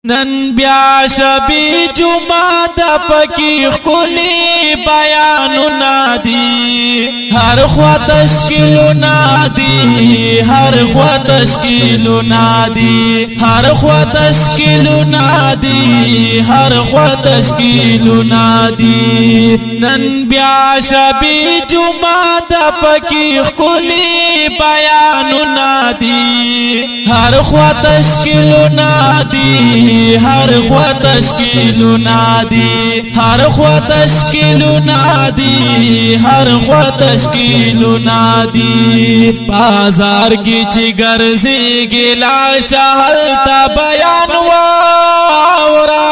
نن بیا شبی جمعه د پکی خلی بیانونه دي هر خوا تشکیلونه دي هر خوا تشکیلونه دي هر خوا تشکیلونه دي هر خوا تشکیلونه دي نن بیا شبی جمعه د پکی خلی بیانونه دي هر خوا تشکیلونه دي هر خوا تشکیلونه دي هر خوا تشکیلونه دي هر خوا تشکیلونه دي بازار کی چې ګرځي لا شهلتا بیان واورا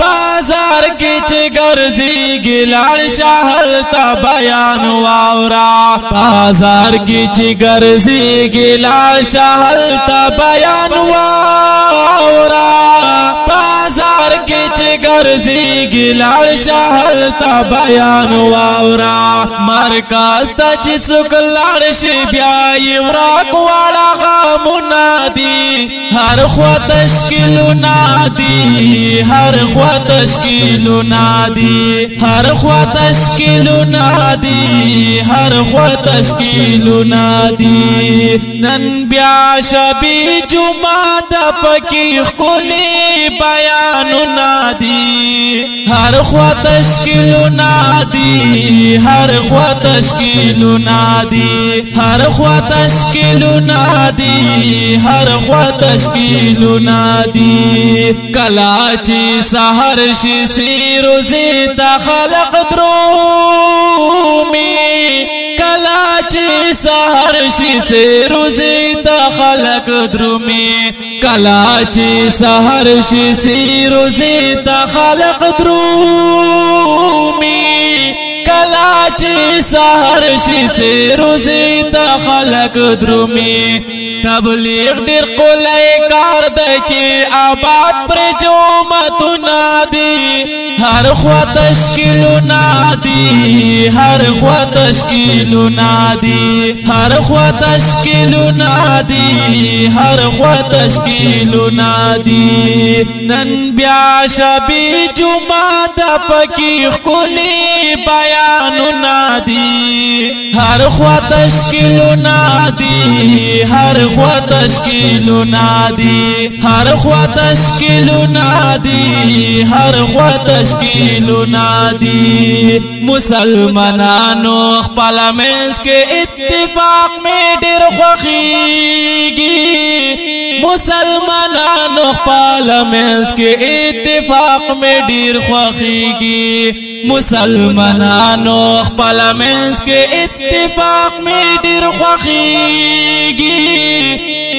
بازار کی چې ګرځي لا شهلتا بیان واورا بازار کی چې ګرځي لا شهلتا بیان واورا بازار کې چې ګرځي ګلار شهل تا بیان واورا مرکز ته چې څوک لاړ شي بیا یې ورک واړه غمونه دي هر خوا تشکیلونه دي هر خوا تشکیلونه دي هر خوا تشکیلونه دي هر خوا تشکیلونه دي نن بیا شبی جمعه د پکی خلی بیانونه دي هر خوا تشکیلونه دي هر خوا تشکیلونه دي هر خوا تشکیلونه دي هر خوا تشکیلونه دي کلا چې سحر شي سیروزی تا خلق درومي کلا چې سحر شي سیروزی تا خلق درومي کلا چې سحر شي سیروزی تا خلق درومي کلا چې سحر شي سیروزی تا خلق درومي تبلیغ ډیر قولای کار دی چې آباد پر جومتونه دي هر خوا تشکیلونه دي هر خوا تشکیلونه دي هر خوا تشکیلونه دي هر خوا تشکیلونه دي نن بیا شبی جمعه د پکی خلی بیانونه دي هر خوا تشکیلونه دي هر خوا تشکیلونه دي هر خوا تشکیلونه دي هر خوا تشکیلونه دي مسلمانانو خپل منځ کې اتفاق می ډېر خوښیږي مسلمانانو خپل منځ کې اتفاق می ډېر خوښیږي مسلمانانو خپل منځ کې اتفاق می ډېر خوښیږي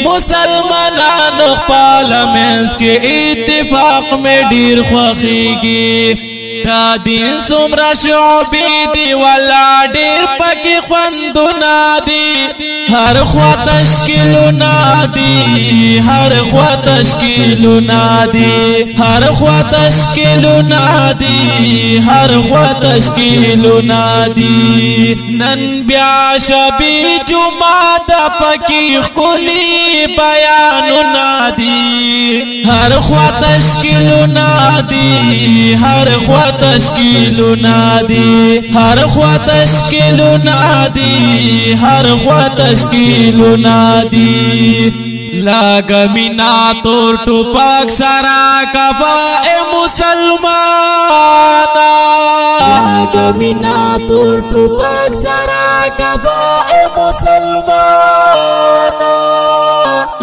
مسلمانانو خپل منځ کې اتفاق می ډېر خوښیږي دا دین څومره شعبې دي ولا ډېر پکې خوندونه دي هر خوا تشکیلونه دي هر خوا تشکیلونه دي هر خوا تشکیلونه دي هر خوا تشکیلونه دي نن بیا شبی جمعه د پکی خلی بیانونه دي هر خوا تشکیلونه دي هر خوا تشکیلونه دي هر خوا تشکیلونه دي هر خوا تشکیلونه دي لګمینا تور ټوپک سرا کبا مسلمانا لګمینا تور ټوپک سرا کبا مسلمانا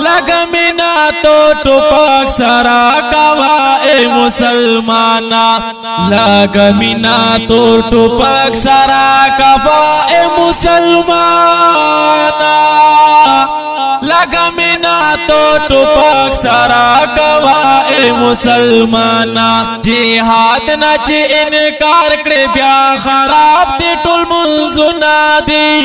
لګمینا تور ټوپک سرا کبا مسلمانا لګمینا تور ټوپک سرا کبا مسلمانا لګمینا تو ټوپک سرا کوا مسلمانا جهاد نه چې انکار کړي بیا خراب دي ټول منځونه دي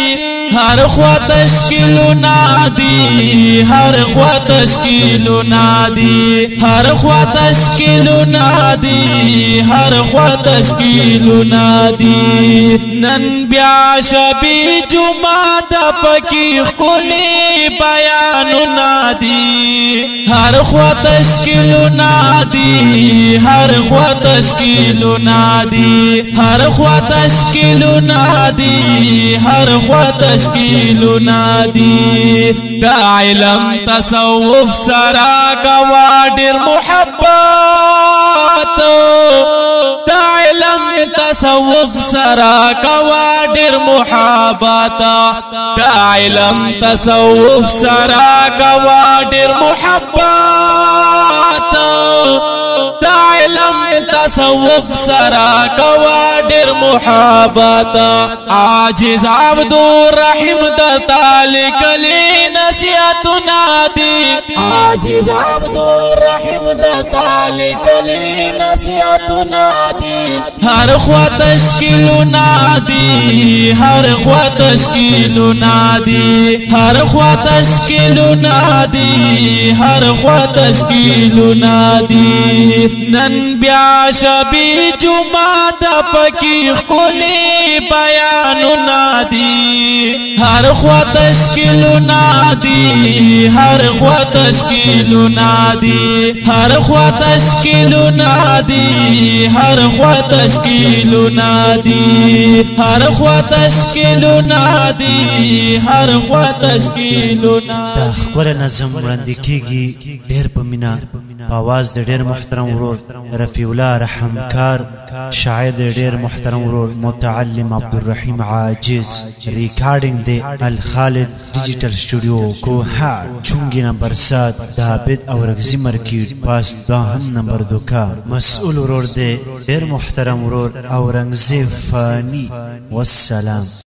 هر خوا تشکیلونه دي هر خوا تشکیلونه دي هر خوا تشکیلونه دي هر خوا تشکیلونه دي نن بیا شبی جمعه د پکی خلی بیان نادی هر خوا تشکیل نادی هر خوا تشکیل نادی هر خوا تشکیل نادی هر خوا تشکیل نادی دا علم تصوف سرا کوا ډیر محبت دا علم تصوف سرا کوا ډیر محبت دا علم تصوف سرا کوا ډیر محبت دا علم تصوف سرا کوا ډیر محبت عاجز عبد الرحیم د تعلق لی نصیحت نادی عاجز عبد الرحیم د تعلق لی نصیحت نادی هر خوا تشکیل نادی هر خوا تشکیل نادی هر خوا تشکیل نادی هر خوا تشکیل نادی نن بیا شبی جمعه د پکی خلی بیان نادی هر خوا تشکیل نادی هر خوا تشکیل نادی هر خوا تشکیل نادی هر خوا تشکیل نادی هر خوا تشکیل نادی هر خوا تشکیل نادی دا خپل نظم وړاندې کیږي ډېر په مینا په आवाज د ډېر محترم ورور رفیع الله رحمکار شاعر د ډېر محترم ورور متعلم عبدالرحیم عاجز ریکارډینګ د الخالد ډیجیټل سټوډیو کوهاټ چونګی نمبر 7 دابد اورغزی مارکیټ پاس داهم نمبر 2 مسئول ورور د ډېر محترم ورور اورنګزیب فانی والسلام.